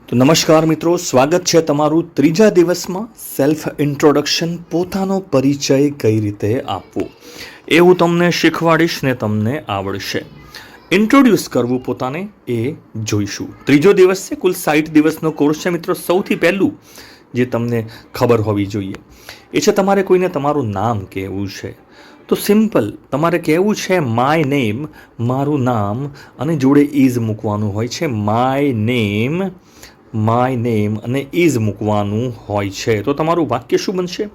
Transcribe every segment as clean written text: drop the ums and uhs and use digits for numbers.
તો નમસ્કાર મિત્રો, સ્વાગત છે તમારું ત્રીજા દિવસમાં સેલ્ફ ઇન્ટ્રોડક્શન, પોતાનો પરિચય કઈ રીતે આપવો એ હું તમને શીખવાડીશ ને તમને આવડશે. ઇન્ટ્રોડ્યુસ કરવું પોતાને એ જોઈશું. ત્રીજો દિવસ છે, કુલ 60 દિવસનો કોર્સ છે મિત્રો. સૌથી પહેલું જે તમને ખબર હોવી જોઈએ એ છે તમારે કોઈને તમારું નામ કહેવું છે. તો સિમ્પલ તમારે કહેવું છે માય નેમ, મારું નામ, અને જોડે ઇઝ મૂકવાનું હોય છે. માય નેમ અને ઇઝ મૂકવાનું હોય છે. તો તમારું વાક્ય શું બનશે?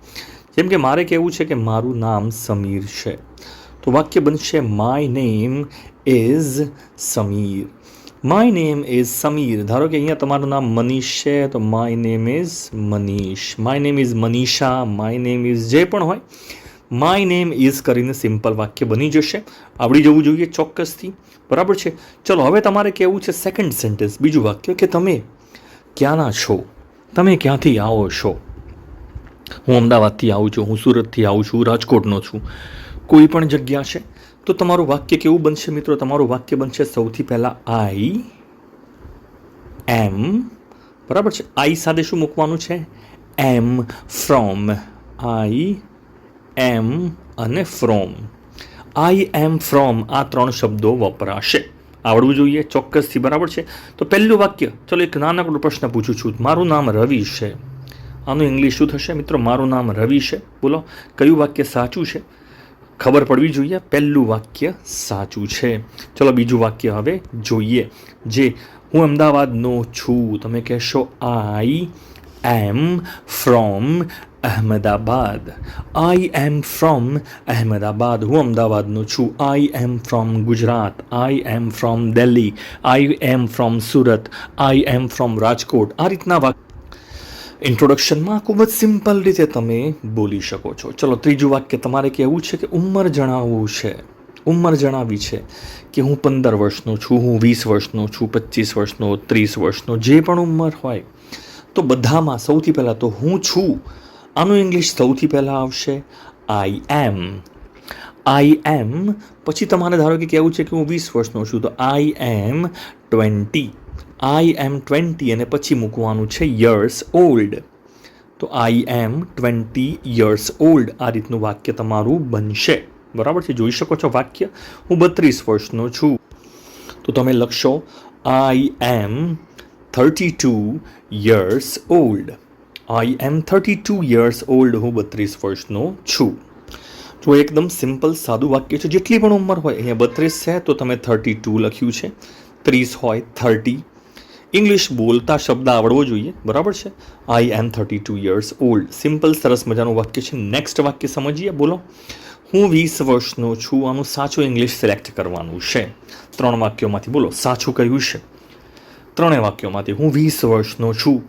જેમ કે મારે કહેવું છે કે મારું નામ સમીર છે, તો વાક્ય બનશે my name is Sameer. My name is Sameer. ધારો કે અહીંયા તમારું નામ મનીષ છે, તો my name is Manish. My name is Manisha, my name is જે પણ હોય, માય નેમ ઇઝ કરીને સિમ્પલ વાક્ય બની જશે. આવડી જવું જોઈએ ચોક્કસથી, બરાબર છે. ચલો હવે તમારે કહેવું છે સેકન્ડ સેન્ટેન્સ, બીજું વાક્ય, કે તમે ક્યાંના છો, તમે ક્યાંથી આવો છો. હું અમદાવાદથી આવું છું, હું સુરતથી આવું છું, રાજકોટનો છું, કોઈ પણ જગ્યા છે. તો તમારું વાક્ય કેવું બનશે મિત્રો? તમારું વાક્ય બનશે સૌથી પહેલાં આઈ એમ, બરાબર છે. આઈ સાથે શું મૂકવાનું છે? Am from. આઈ એમ અને ફ્રોમ. આઈ એમ ફ્રોમ, આ ત્રણ શબ્દો વપરાશે. આવડવું જોઈએ ચોક્કસથી, બરાબર છે. તો પહેલું વાક્ય, ચલો એક નાનકડો પ્રશ્ન પૂછું છું. મારું નામ રવિ છે, આનું ઇંગ્લિશ શું થશે મિત્રો? મારું નામ રવિ છે. બોલો કયું વાક્ય સાચું છે? ખબર પડવી જોઈએ. પહેલું વાક્ય સાચું છે. ચલો બીજું વાક્ય હવે જોઈએ, જે હું અમદાવાદનો છું. તમે કહેશો I am from Ahmedabad. I am from Ahmedabad. હું અમદાવાદનો છું. I am from Gujarat. I am from Delhi. I am from Surat. I am from Rajkot. આ રીતના વાક્ય ઇન્ટ્રોડક્શનમાં ખૂબ જ સિમ્પલ રીતે તમે બોલી શકો છો. ચલો ત્રીજું વાક્ય તમારે કહેવું છે કે ઉંમર જણાવવું છે. ઉંમર જણાવી છે કે હું 15 વર્ષનો છું, હું 20 વર્ષનો છું, 25 વર્ષનો, 30 વર્ષનો, જે પણ ઉંમર હોય. તો બધામાં સૌથી પહેલાં તો હું છું, આનું ઇંગ્લિશ સૌથી પહેલાં આવશે આઈ એમ. આઈ એમ પછી તમારે ધારો કે કહેવું છે કે હું 20 વર્ષનો છું, તો આઈ એમ 20. આઈ એમ 20 અને પછી મૂકવાનું છે યર્સ ઓલ્ડ. તો આઈ એમ 20 યર્સ ઓલ્ડ. આ રીતનું વાક્ય તમારું બનશે, બરાબર છે. જોઈ શકો છો વાક્ય, હું 32 વર્ષનો છું, તો તમે લખશો આઈ એમ 32 years old. I am 32 years old. હું 32 વર્ષનો છું. જો એકદમ સિમ્પલ સાદું વાક્ય છે. જેટલી પણ ઉંમર હોય, અહીંયા 32 છે તો તમે 32 લખ્યું છે, 30 હોય 30. ઇંગ્લિશ બોલતા શબ્દ આવડવો જોઈએ, બરાબર છે. આઈ એમ 32 years old. સિમ્પલ સરસ મજાનું વાક્ય છે. નેક્સ્ટ વાક્ય સમજીએ. બોલો હું 20 વર્ષનો છું. આનું સાચું ઇંગ્લિશ સિલેક્ટ કરવાનું છે. 3 વાક્યોમાંથી બોલો સાચું કયું છે? 3 વાક્યોમાંથી હું 20 વર્ષનો છું.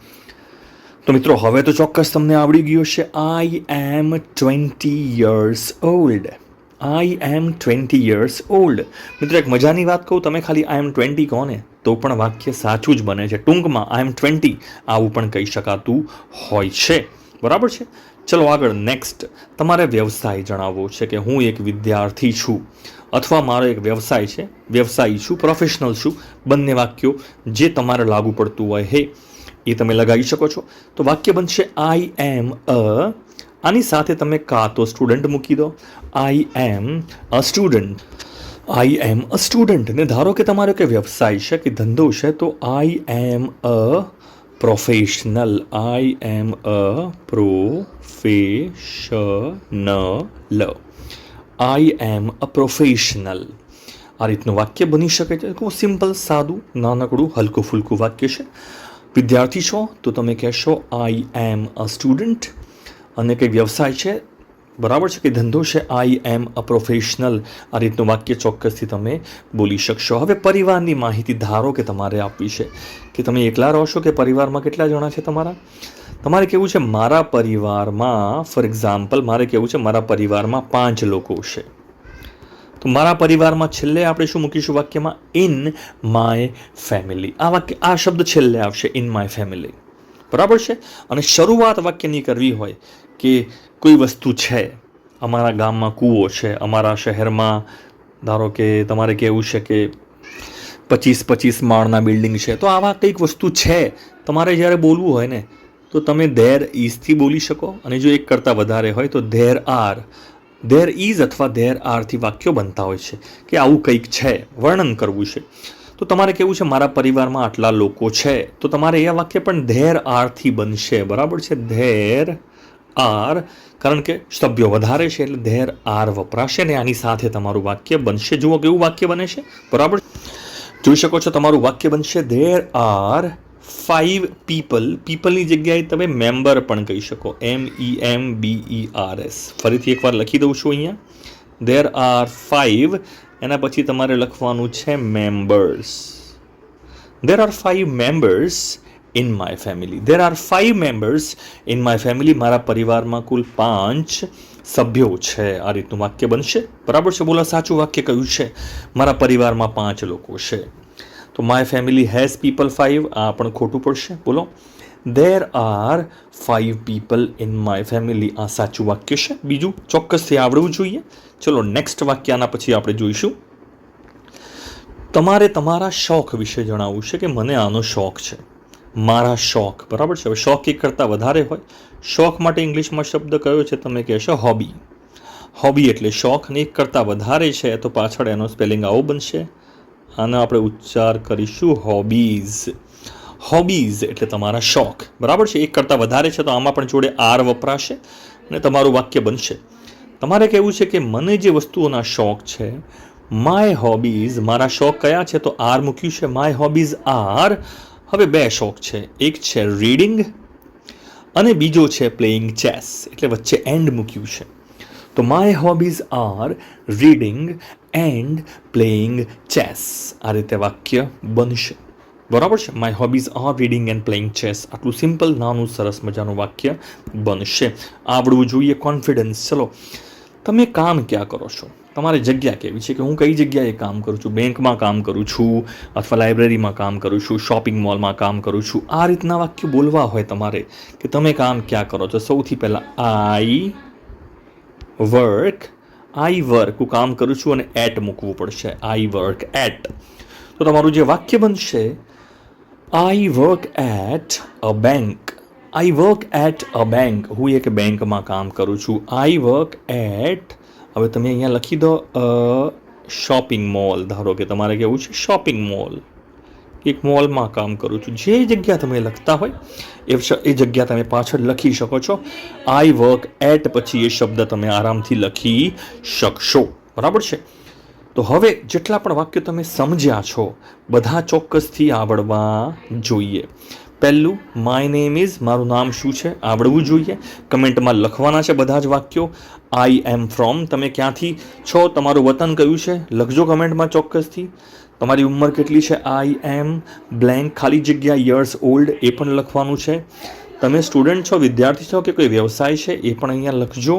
તો મિત્રો હવે તો ચોક્કસ તમને આવડી ગયું છે. આઈ એમ 20 years old. આઈ એમ 20 years old. મિત્રો એક મજાની વાત કહું, તમે ખાલી આઈ એમ 20 કહો ને તો પણ વાક્ય સાચું જ બને છે. ટૂંકમાં આઈ એમ 20 આવું પણ કહી શકાતું હોય છે, બરાબર છે. ચલો આગળ નેક્સ્ટ, તમારે વ્યવસાય જણાવવો છે કે હું એક વિદ્યાર્થી છું, અથવા મારો એક વ્યવસાય છે, વ્યવસાયી છું, પ્રોફેશનલ છું. બંને વાક્યો જે તમારે લાગુ પડતું હોય હે એ તમે લગાવી શકો છો. તો વાક્ય બનશે આઈ એમ અ. આની સાથે તમે કાં તો સ્ટુડન્ટ મૂકી દો, આઈ એમ a student. I M a student. ને ધારો કે તમારો કે વ્યવસાય છે કે ધંધો છે, તો આઈ એમ અ પ્રોફેશનલ. આઈ એમ અ પ્રોફેશનલ. આઈ એમ અ પ્રોફેશનલ. આ રીતનું વાક્ય બની શકે છે. ખૂબ સિમ્પલ, સાદું, નાનકડું, હલકું ફૂલકું વાક્ય છે. વિદ્યાર્થી છો તો તમે કહેશો આઈ એમ અ સ્ટુડન્ટ. અને કંઈ વ્યવસાય છે, બરાબર છે, કે ધંધો છે, આઈ એમ અ પ્રોફેશનલ. આ રીતનું વાક્ય ચોક્કસથી તમે બોલી શકશો. હવે પરિવારની માહિતી ધારો કે તમારે આપવી છે, કે તમે એકલા રહો છો કે પરિવારમાં કેટલા જણા છે તમારા. તમારે કેવું છે મારા પરિવારમાં, ફોર એક્ઝામ્પલ મારે કેવું છે મારા પરિવારમાં 5 લોકો છે. તો મારા પરિવારમાં છેલ્લે આપણે શું મૂકીશું વાક્યમાં? In my family. આ વાક્ય, આ શબ્દ છેલ્લે આવશે, ઇન માય ફેમિલી, બરાબર છે. અને શરૂઆત વાક્યની કરવી હોય કે કોઈ વસ્તુ છે, અમારા ગામમાં કૂવો છે, અમારા શહેરમાં ધારો કે તમારે કહેવું છે કે 25 માળના બિલ્ડિંગ છે, તો આવા કંઈક વસ્તુ છે તમારે જ્યારે બોલવું હોય ને તો તમે ધેર ઇઝથી બોલી શકો, અને જો એક કરતાં વધારે હોય તો ધેર ઇઝ અથવા ધેર આરથી વાક્યો બનતા હોય છે કે આવું કંઈક છે, વર્ણન કરવું છે. તો તમારે કેવું છે, મારા પરિવારમાં આટલા લોકો છે, તો તમારે એ વાક્ય પણ ધેર આરથી બનશે. બરાબર છે, ધેર આર, કારણ કે સભ્યો વધારે છે એટલે ધેર આર વપરાશે ને આની સાથે તમારું વાક્ય બનશે. જુઓ કેવું વાક્ય બને છે. બરાબર, જોઈ શકો છો તમારું વાક્ય બનશે ધેર આર 5 પીપલ. પીપલની જગ્યાએ તમે મેમ્બર પણ કહી શકો, MEMBERS. ફરીથી એકવાર લખી દઉં છું અહીંયા, ધેર આર 5, એના પછી તમારે લખવાનું છે members. There are 5 members in my family. There are 5 members in my family. મારા પરિવારમાં કુલ 5 સભ્યો છે. આ રીતનું વાક્ય બનશે. બરાબર છે. બોલો સાચું વાક્ય કયું છે? મારા પરિવારમાં 5 લોકો છે. તો માય ફેમિલી હેઝ પીપલ 5, આ પણ ખોટું પડશે. બોલો, there are 5 people in my family, આ સાચું વાક્ય છે. બીજું ચોક્કસથી આવડવું જોઈએ. ચલો નેક્સ્ટ વાક્ય આના પછી આપણે જોઈશું. તમારે તમારા શોખ વિશે જણાવવું છે કે મને આનો શોખ છે, મારા શોખ. બરાબર છે. હવે શોખ એક કરતાં વધારે હોય, શોખ માટે ઇંગ્લિશમાં શબ્દ કયો છે? તમે કહેશો હોબી. હોબી એટલે શોખ, અને એક કરતાં વધારે છે તો પાછળ એનો સ્પેલિંગ આવો બનશે. આનો આપણે ઉચ્ચાર કરીશું હોબીઝ. હોબીઝ એટલે તમારા શોખ. બરાબર છે. એક કરતાં વધારે છે તો આમાં પણ જોડે આર વપરાશે અને તમારું વાક્ય બનશે. તમારે કહેવું છે કે મને જે વસ્તુઓના શોખ છે, માય હોબીઝ, મારા શોખ કયા છે? તો આર મૂક્યું છે. My hobbies are. હવે 2 શોખ છે, એક છે રીડિંગ અને બીજો છે પ્લેઇંગ ચેસ, એટલે વચ્ચે એન્ડ મૂક્યું છે. તો my hobbies R reading and playing chess. આ રીતે વાક્ય બનશે. બરાબર છે. My hobbies R reading and playing chess. આટલું સિમ્પલ, નાનું, સરસ મજાનું વાક્ય બનશે. આવડવું જોઈએ, કોન્ફિડન્સ. ચલો, તમે કામ ક્યાં કરો છો? તમારી જગ્યા કેવી છે કે હું કઈ જગ્યાએ કામ કરું છું? બેંકમાં કામ કરું છું, અથવા લાઇબ્રેરીમાં કામ કરું છું, શોપિંગ મોલમાં કામ કરું છું. આ રીતના વાક્ય બોલવા હોય તમારે કે તમે કામ ક્યાં કરો છો. સૌથી પહેલાં આઈ વર્ક હું કામ કરું છું અને એટ મૂકવું પડશે. I work at. તો તમારું જે વાક્ય બનશે, I work at a bank. I work at a bank. હું એક બેંકમાં કામ કરું છું. આઈ વર્ક એટ, હવે તમે અહીંયા લખી દો શોપિંગ મોલ. ધારો કે તમારે કેવું છે શોપિંગ મોલ, એક મોલમાં કામ કરું છું. જે જગ્યા તમે લખતા હોય એ જગ્યા તમે પાછળ લખી શકો છો. આઈ વર્ક એટ પછી એ શબ્દ તમે આરામથી લખી શકશો. બરાબર છે. તો હવે જેટલા પણ વાક્યો તમે સમજ્યા છો બધા ચોક્કસથી આવડવા જોઈએ. પહેલું, માય નેમ ઇઝ, મારું નામ શું છે, આવડવું જોઈએ. કમેન્ટમાં લખવાના છે બધા જ વાક્યો. આઈ એમ ફ્રોમ, તમે ક્યાંથી છો, તમારું વતન કયું છે, લખજો કમેન્ટમાં ચોક્કસથી. તમારી ઉંમર કેટલી છે, આઈ એમ બ્લેન્ક, ખાલી જગ્યા યર્સ ઓલ્ડ, એ પણ લખવાનું છે. તમે સ્ટુડન્ટ છો, વિદ્યાર્થી છો કે કોઈ વ્યવસાય છે, એ પણ અહીંયા લખજો.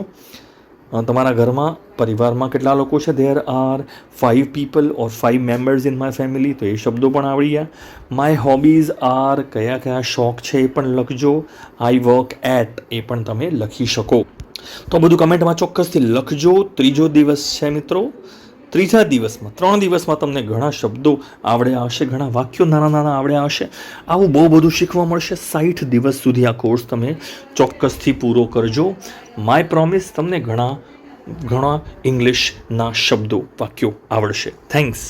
તમારા ઘરમાં, પરિવારમાં કેટલા લોકો છે? There are 5 people or 5 members in my family, તો એ શબ્દો પણ આવડી ગયા. માય હોબીઝ આર, કયા કયા શોખ છે એ પણ લખજો. આઈ વર્ક એટ, એ પણ તમે લખી શકો. તો બધું કમેન્ટમાં ચોક્કસથી લખજો. ત્રીજો દિવસ છે મિત્રો. ત્રીજા દિવસમાં, 3 દિવસમાં તમને ઘણા શબ્દો આવડ્યા હશે, ઘણા વાક્યો નાના નાના આવડ્યા હશે. આવું બહુ બધું શીખવા મળશે. 60 દિવસ સુધી આ કોર્સ તમે ચોક્કસથી પૂરો કરજો. માય પ્રોમિસ, તમને ઘણા ઇંગ્લિશના શબ્દો, વાક્યો આવડશે. થેન્ક્સ.